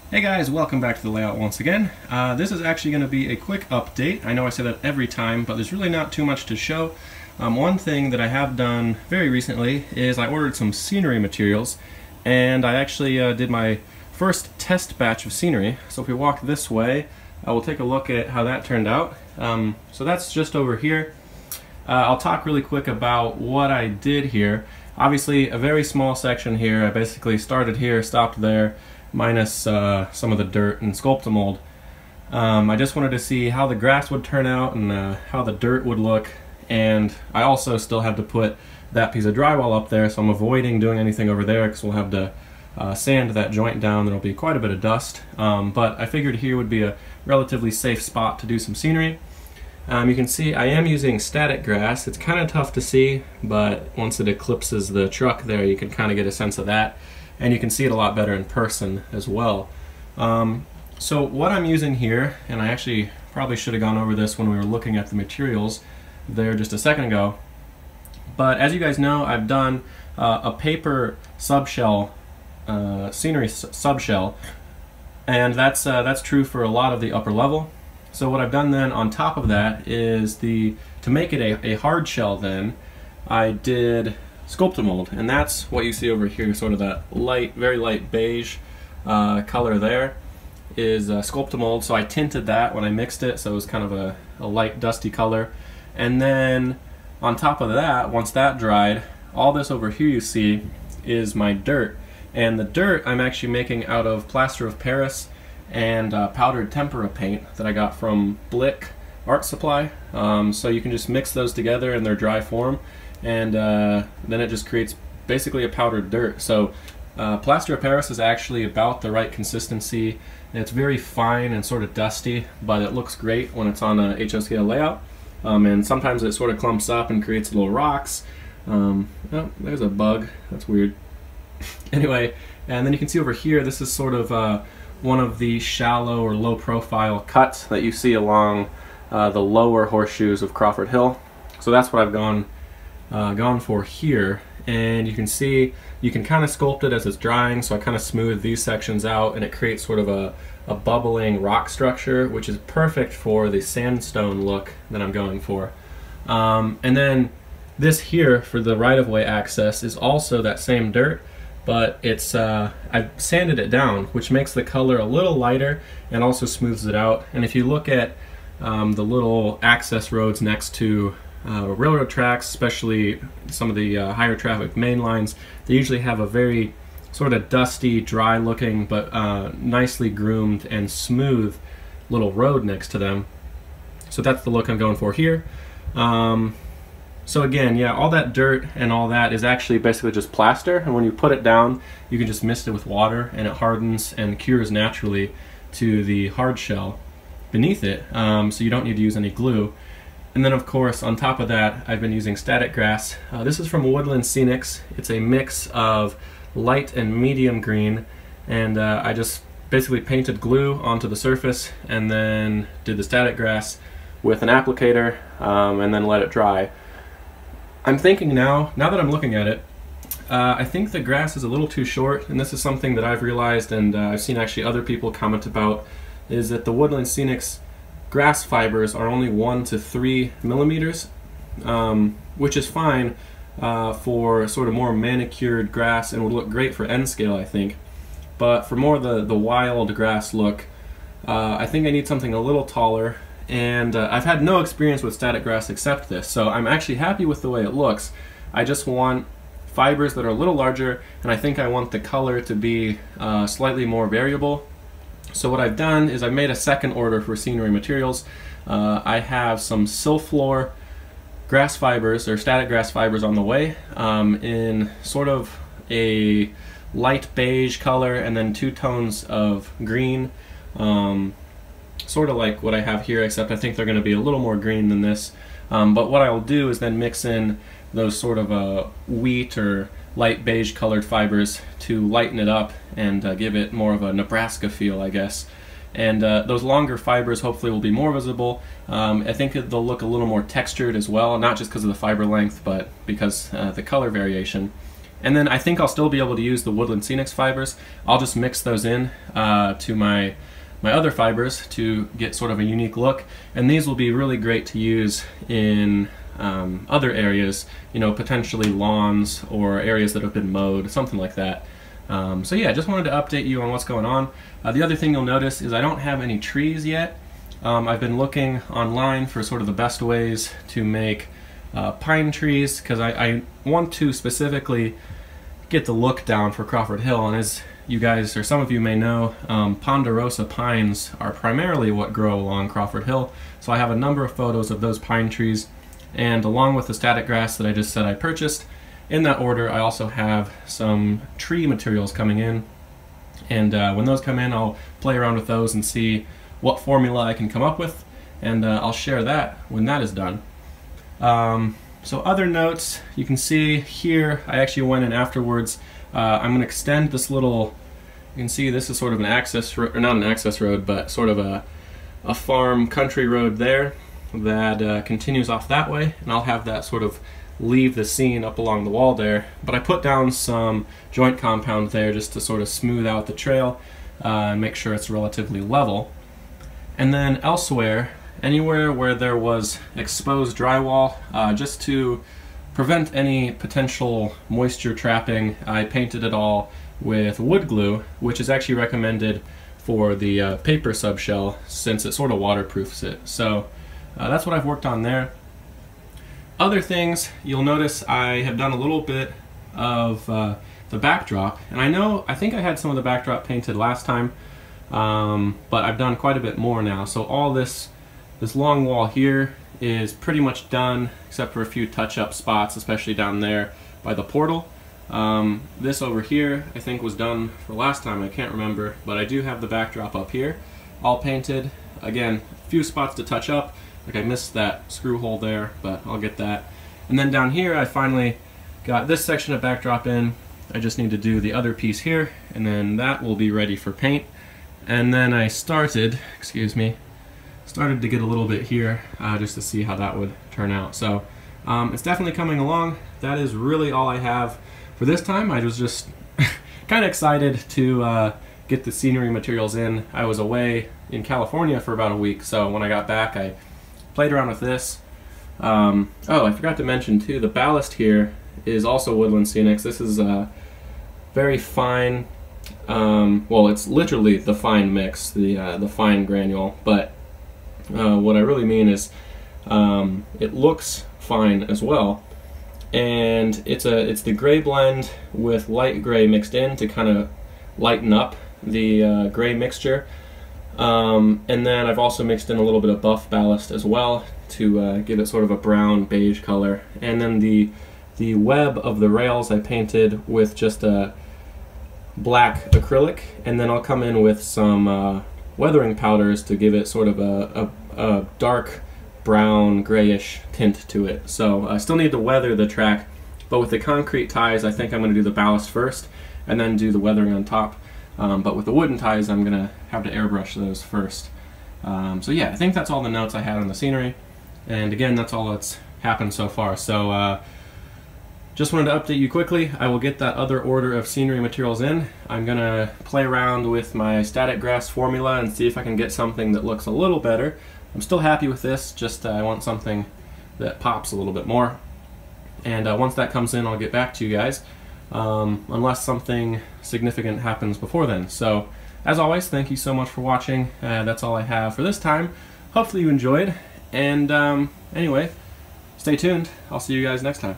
Hey guys, welcome back to the layout once again. This is actually going to be a quick update. I know I say that every time, but there's really not too much to show. One thing that I have done very recently is I ordered some scenery materials, and I actually did my first test batch of scenery. So if we walk this way, we'll take a look at how that turned out. So that's just over here. I'll talk really quick about what I did here. Obviously a very small section here. I basically started here, stopped there, minus some of the dirt and Sculptamold. I just wanted to see how the grass would turn out and how the dirt would look, and I also still had to put that piece of drywall up there, so I'm avoiding doing anything over there because we'll have to sand that joint down. There'll be quite a bit of dust, but I figured here would be a relatively safe spot to do some scenery. You can see I am using static grass. It's kind of tough to see, but once it eclipses the truck there, you can kind of get a sense of that. And you can see it a lot better in person as well. So what I'm using here, and I actually probably should have gone over this when we were looking at the materials there just a second ago, but as you guys know, I've done a paper subshell, scenery subshell, and that's true for a lot of the upper level. So what I've done then on top of that is to make it a hard shell then, I did Sculptamold, and that's what you see over here, sort of that light, very light beige color there is Sculptamold. So I tinted that when I mixed it, so it was kind of a light dusty color. And then on top of that, once that dried, all this over here you see is my dirt. And the dirt I'm actually making out of plaster of Paris and powdered tempera paint that I got from Blick Art Supply. So you can just mix those together in their dry form, and then it just creates basically a powdered dirt. So plaster of Paris is actually about the right consistency. It's very fine and sort of dusty, but it looks great when it's on a HOCL layout. And sometimes it sort of clumps up and creates little rocks. Oh, there's a bug. That's weird. Anyway, and then you can see over here, this is sort of one of the shallow or low profile cuts that you see along the lower horseshoes of Crawford Hill. So that's what I've gone for here, and you can see you can kind of sculpt it as it's drying. So I kind of smooth these sections out, and it creates sort of a bubbling rock structure, which is perfect for the sandstone look that I'm going for. And then this here for the right-of-way access is also that same dirt, but it's I've sanded it down, which makes the color a little lighter and also smooths it out. And if you look at the little access roads next to railroad tracks, especially some of the higher traffic main lines, they usually have a very sort of dusty, dry looking, but nicely groomed and smooth little road next to them. So that's the look I'm going for here. So again, yeah, all that dirt and all that is actually basically just plaster, and when you put it down, you can just mist it with water, and it hardens and cures naturally to the hard shell beneath it, so you don't need to use any glue. And then of course on top of that I've been using static grass. This is from Woodland Scenics. It's a mix of light and medium green, and I just basically painted glue onto the surface and then did the static grass with an applicator, and then let it dry. I'm thinking now that I'm looking at it, I think the grass is a little too short, and this is something that I've realized, and I've seen actually other people comment about, is that the Woodland Scenics grass fibers are only 1 to 3 millimeters, which is fine for sort of more manicured grass and would look great for N scale, I think. But for more the wild grass look, I think I need something a little taller, and I've had no experience with static grass except this, so I'm actually happy with the way it looks. I just want fibers that are a little larger, and I think I want the color to be slightly more variable. So what I've done is I've made a second order for scenery materials. I have some Silflor grass fibers, or static grass fibers, on the way, in sort of a light beige color and then 2 tones of green, sort of like what I have here, except I think they're going to be a little more green than this. But what I'll do is then mix in those sort of wheat or light beige colored fibers to lighten it up and give it more of a Nebraska feel, I guess. And those longer fibers hopefully will be more visible. I think they'll look a little more textured as well, not just because of the fiber length, but because the color variation. And then I think I'll still be able to use the Woodland Scenics fibers. I'll just mix those in to my other fibers to get sort of a unique look. And these will be really great to use in other areas, you know, potentially lawns or areas that have been mowed, something like that. So yeah, just wanted to update you on what's going on. The other thing you'll notice is I don't have any trees yet. I've been looking online for sort of the best ways to make pine trees, because I want to specifically get the look down for Crawford Hill. And as you guys, or some of you may know, ponderosa pines are primarily what grow along Crawford Hill. So I have a number of photos of those pine trees, and along with the static grass that I just said I purchased, in that order I also have some tree materials coming in. And when those come in, I'll play around with those and see what formula I can come up with, and I'll share that when that is done. So other notes, you can see here, I actually went in afterwards. I'm going to extend this little, you can see this is sort of an access road, or not an access road, but sort of a farm country road there that continues off that way, and I'll have that sort of leave the scene up along the wall there. But I put down some joint compound there just to sort of smooth out the trail and make sure it's relatively level. And then elsewhere, anywhere where there was exposed drywall, just to prevent any potential moisture trapping, I painted it all with wood glue, which is actually recommended for the paper subshell since it sort of waterproofs it. So that's what I've worked on there. Other things, you'll notice I have done a little bit of the backdrop, and I think I had some of the backdrop painted last time, but I've done quite a bit more now. So all this long wall here is pretty much done, except for a few touch-up spots, especially down there by the portal. This over here I think was done for last time, I can't remember, but I do have the backdrop up here all painted. Again, a few spots to touch up, like I missed that screw hole there, but I'll get that. And then down here I finally got this section of backdrop in. I just need to do the other piece here, and then that will be ready for paint. And then I started to get a little bit here just to see how that would turn out. So it's definitely coming along. That is really all I have for this time. I was just kind of excited to get the scenery materials in. I was away in California for about a week, so when I got back I played around with this. Oh, I forgot to mention too, the ballast here is also Woodland Scenics. This is very fine, well, it's literally the fine mix, the fine granule, but what I really mean is it looks fine as well, and it's the gray blend with light gray mixed in to kind of lighten up the gray mixture. And then I've also mixed in a little bit of buff ballast as well to give it sort of a brown beige color. And then the web of the rails I painted with just a black acrylic, and then I'll come in with some weathering powders to give it sort of a dark brown grayish tint to it. So I still need to weather the track, but with the concrete ties I think I'm going to do the ballast first and then do the weathering on top. But with the wooden ties I'm going to have to airbrush those first. So yeah, I think that's all the notes I had on the scenery, and again that's all that's happened so far. So just wanted to update you quickly. I will get that other order of scenery materials in. I'm going to play around with my static grass formula and see if I can get something that looks a little better. I'm still happy with this, just I want something that pops a little bit more. And once that comes in I'll get back to you guys, unless something significant happens before then. So as always, thank you so much for watching. That's all I have for this time. Hopefully you enjoyed, and anyway, stay tuned. I'll see you guys next time.